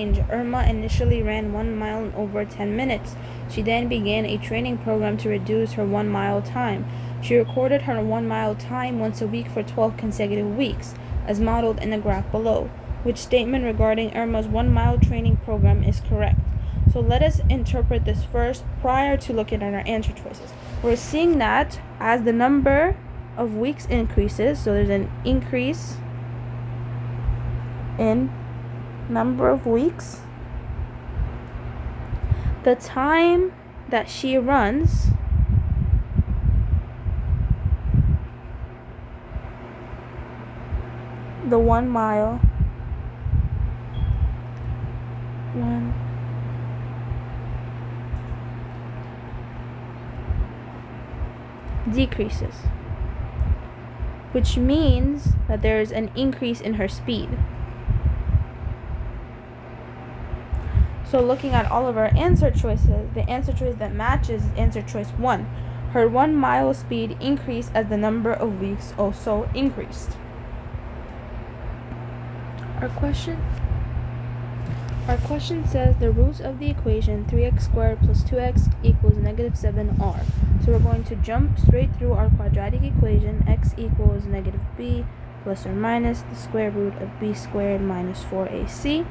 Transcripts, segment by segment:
change. Irma initially ran 1 mile in over 10 minutes. She then began a training program to reduce her 1 mile time. She recorded her 1 mile time once a week for 12 consecutive weeks, as modeled in the graph below. Which statement regarding Irma's 1 mile training program is correct? So let us interpret this first prior to looking at our answer choices. We're seeing that as the number of weeks increases, so there's an increase in number of weeks, the time that she runs the 1 mile decreases, which means that there is an increase in her speed. So looking at all of our answer choices, the answer choice that matches is answer choice 1. Her 1 mile speed increased as the number of weeks also increased. Our question says the roots of the equation 3x squared plus 2x equals negative 7 are. So we're going to jump straight through our quadratic equation. X equals negative b plus or minus the square root of b squared minus 4ac.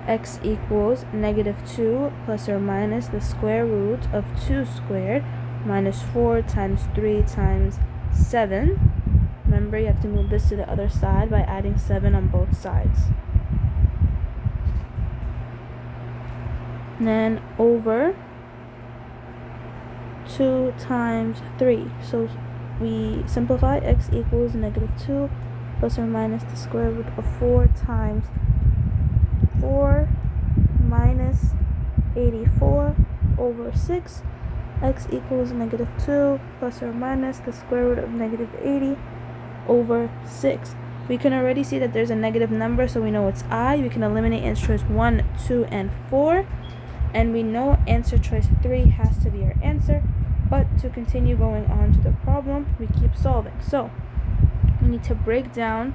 X equals negative 2 plus or minus the square root of 2 squared minus 4 times 3 times 7. Remember, you have to move this to the other side by adding 7 on both sides. And then over 2 times 3. So we simplify. X equals negative 2 plus or minus the square root of 4 times 4 minus 84 over 6. X equals negative 2 plus or minus the square root of negative 80 over 6. We can already see that there's a negative number, so we know it's I. We can eliminate answer choice 1, 2, and 4. And we know answer choice 3 has to be our answer. But to continue going on to the problem, we keep solving. So we need to break down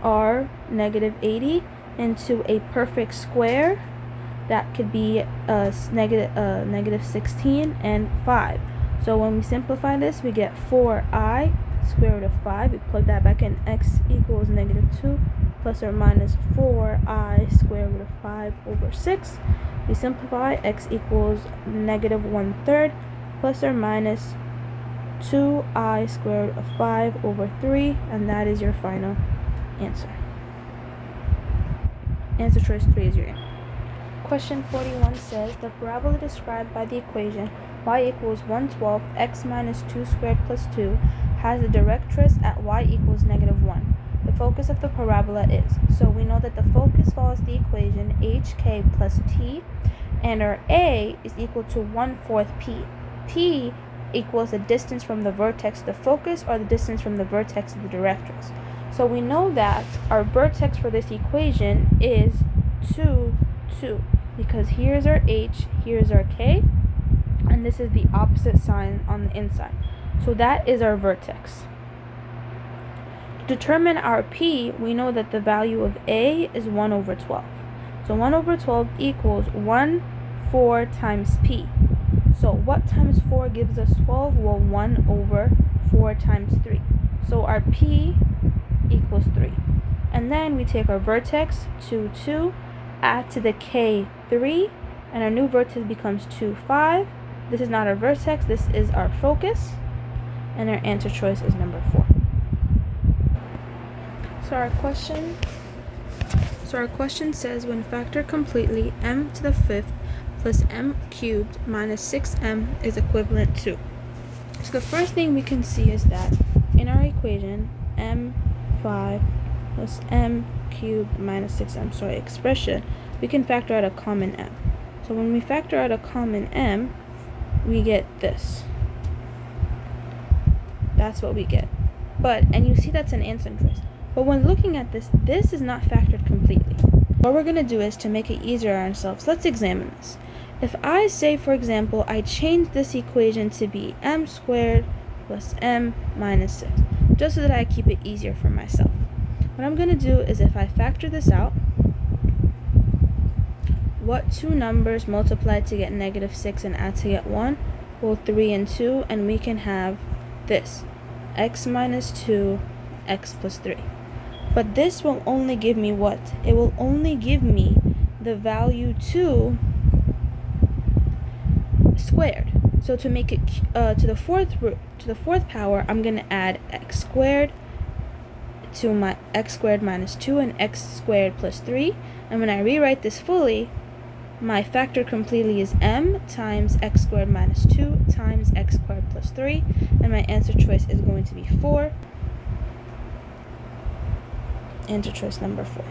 our negative 80 into a perfect square. That could be negative 16 and 5. So when we simplify this, we get 4i square root of 5. We plug that back in. X equals negative 2 plus or minus 4i square root of 5 over 6. We simplify. X equals negative 1/3 plus or minus 2i square root of 5 over 3. And that is your final answer. Answer choice 3 is your answer. Question 41 says the parabola described by the equation y equals 1/12 x minus 2 squared plus 2 has a directress at y equals negative 1. The focus of the parabola is. So we know that the focus follows the equation hk plus t, and our a is equal to 1/4 p. P equals the distance from the vertex to the focus, or the distance from the vertex to the directress. So we know that our vertex for this equation is 2, 2, because here's our h, here's our k, and this is the opposite sign on the inside. So that is our vertex. To determine our p, we know that the value of a is 1/12. So 1/12 equals 1/4 times p. So what times 4 gives us 12? Well, 1/4 times 3. So our p equals 3. And then we take our vertex 2, 2, add to the k 3, and our new vertex becomes 2, 5. This is not our vertex, this is our focus, and our answer choice is number 4. So our question says when factored completely, m to the 5th plus m cubed minus 6m is equivalent to. So the first thing we can see is that in our equation, m5 plus m cubed minus 6m, expression, we can factor out a common m. So when we factor out a common m, we get this. That's what we get. And you see that's an answer choice. But when looking at this, this is not factored completely. What we're going to do is to make it easier on ourselves. Let's examine this. If I say, for example, I change this equation to be m squared plus m minus 6, just so that I keep it easier for myself. What I'm going to do is if I factor this out, what two numbers multiply to get -6 and add to get 1? Well, 3 and 2, and we can have this, x minus 2, x plus 3. But this will only give me what? It will only give me the value 2 squared. So to make it to the fourth power, I'm going to add x squared to my x squared minus 2 and x squared plus 3. And when I rewrite this fully, my factor completely is m times x squared minus 2 times x squared plus 3. And my answer choice is going to be 4. Answer choice number 4.